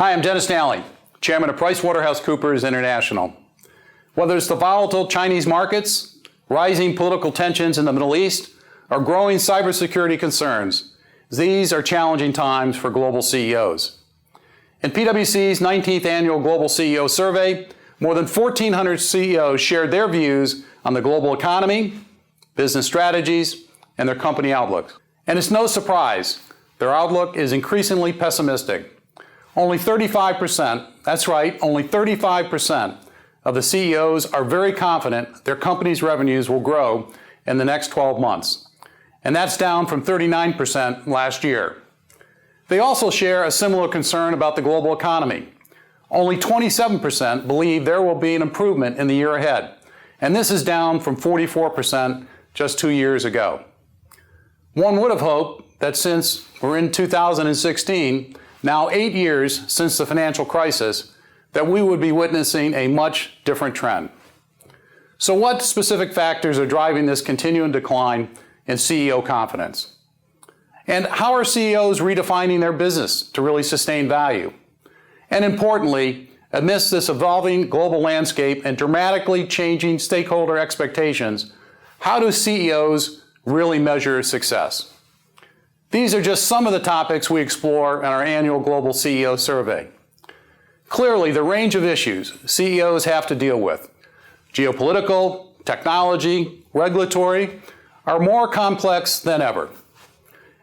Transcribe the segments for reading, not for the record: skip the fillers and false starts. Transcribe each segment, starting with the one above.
Hi, I'm Dennis Nally, Chairman of PricewaterhouseCoopers International. Whether it's the volatile Chinese markets, rising political tensions in the Middle East, or growing cybersecurity concerns, these are challenging times for global CEOs. In PwC's 19th Annual Global CEO Survey, more than 1,400 CEOs shared their views on the global economy, business strategies, and their company outlook. And it's no surprise, their outlook is increasingly pessimistic. Only 35%, that's right, only 35% of the CEOs are very confident their company's revenues will grow in the next 12 months. And that's down from 39% last year. They also share a similar concern about the global economy. Only 27% believe there will be an improvement in the year ahead. And this is down from 44% just 2 years ago. One would have hoped that since we're in 2016, now 8 years since the financial crisis, that we would be witnessing a much different trend. So what specific factors are driving this continuing decline in CEO confidence? And how are CEOs redefining their business to really sustain value? And importantly, amidst this evolving global landscape and dramatically changing stakeholder expectations, how do CEOs really measure success? These are just some of the topics we explore in our annual Global CEO Survey. Clearly, the range of issues CEOs have to deal with, geopolitical, technology, regulatory, are more complex than ever.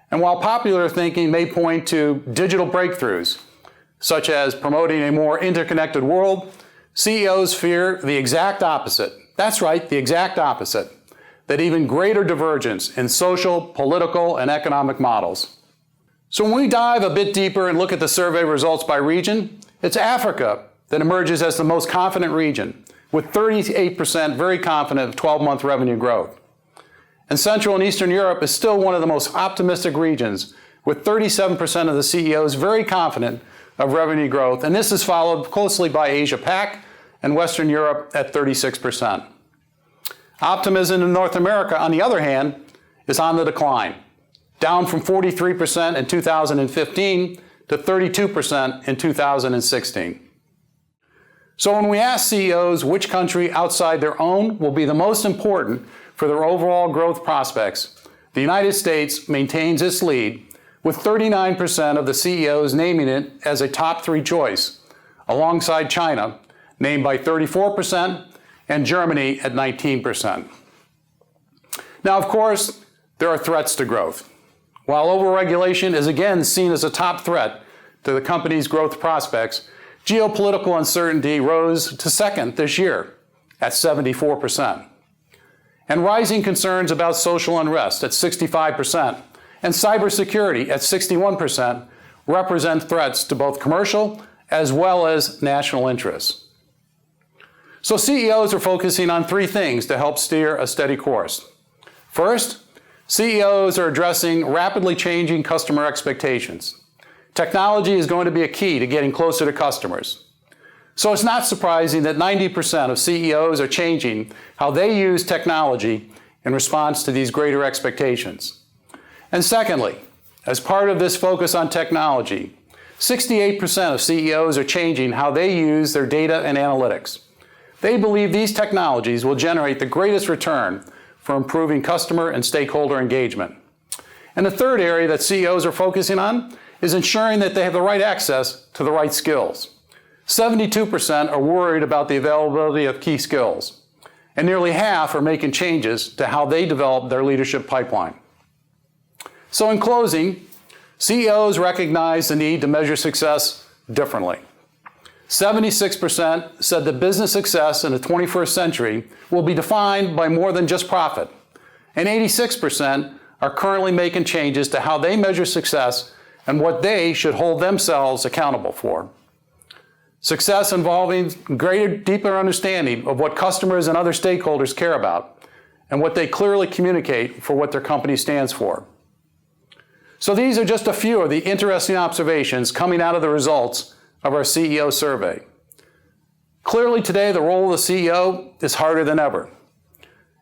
And while popular thinking may point to digital breakthroughs, such as promoting a more interconnected world, CEOs fear the exact opposite. That's right, the exact opposite. That even greater divergence in social, political, and economic models. So when we dive a bit deeper and look at the survey results by region, it's Africa that emerges as the most confident region, with 38% very confident of 12-month revenue growth. And Central and Eastern Europe is still one of the most optimistic regions, with 37% of the CEOs very confident of revenue growth, and this is followed closely by Asia-Pac and Western Europe at 36%. Optimism in North America, on the other hand, is on the decline, down from 43% in 2015 to 32% in 2016. So when we ask CEOs which country outside their own will be the most important for their overall growth prospects, the United States maintains its lead, with 39% of the CEOs naming it as a top 3 choice, alongside China, named by 34%, and Germany at 19%. Now, of course, there are threats to growth. While overregulation is again seen as a top threat to the company's growth prospects, geopolitical uncertainty rose to second this year at 74%. And rising concerns about social unrest at 65% and cybersecurity at 61% represent threats to both commercial as well as national interests. So CEOs are focusing on 3 things to help steer a steady course. First, CEOs are addressing rapidly changing customer expectations. Technology is going to be a key to getting closer to customers. So it's not surprising that 90% of CEOs are changing how they use technology in response to these greater expectations. And secondly, as part of this focus on technology, 68% of CEOs are changing how they use their data and analytics. They believe these technologies will generate the greatest return for improving customer and stakeholder engagement. And the third area that CEOs are focusing on is ensuring that they have the right access to the right skills. 72% are worried about the availability of key skills, and nearly half are making changes to how they develop their leadership pipeline. So in closing, CEOs recognize the need to measure success differently. 76% said that business success in the 21st century will be defined by more than just profit. And 86% are currently making changes to how they measure success and what they should hold themselves accountable for. Success involving greater, deeper understanding of what customers and other stakeholders care about and what they clearly communicate for what their company stands for. So these are just a few of the interesting observations coming out of the results of our CEO survey. Clearly today, the role of the CEO is harder than ever.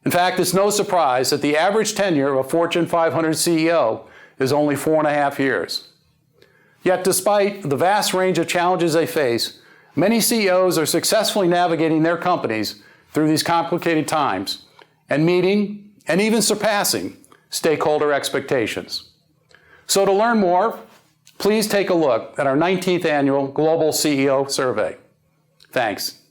In fact, it's no surprise that the average tenure of a Fortune 500 CEO is only 4.5 years. Yet despite the vast range of challenges they face, many CEOs are successfully navigating their companies through these complicated times and meeting and even surpassing stakeholder expectations. So to learn more, please take a look at our 19th annual Global CEO Survey. Thanks.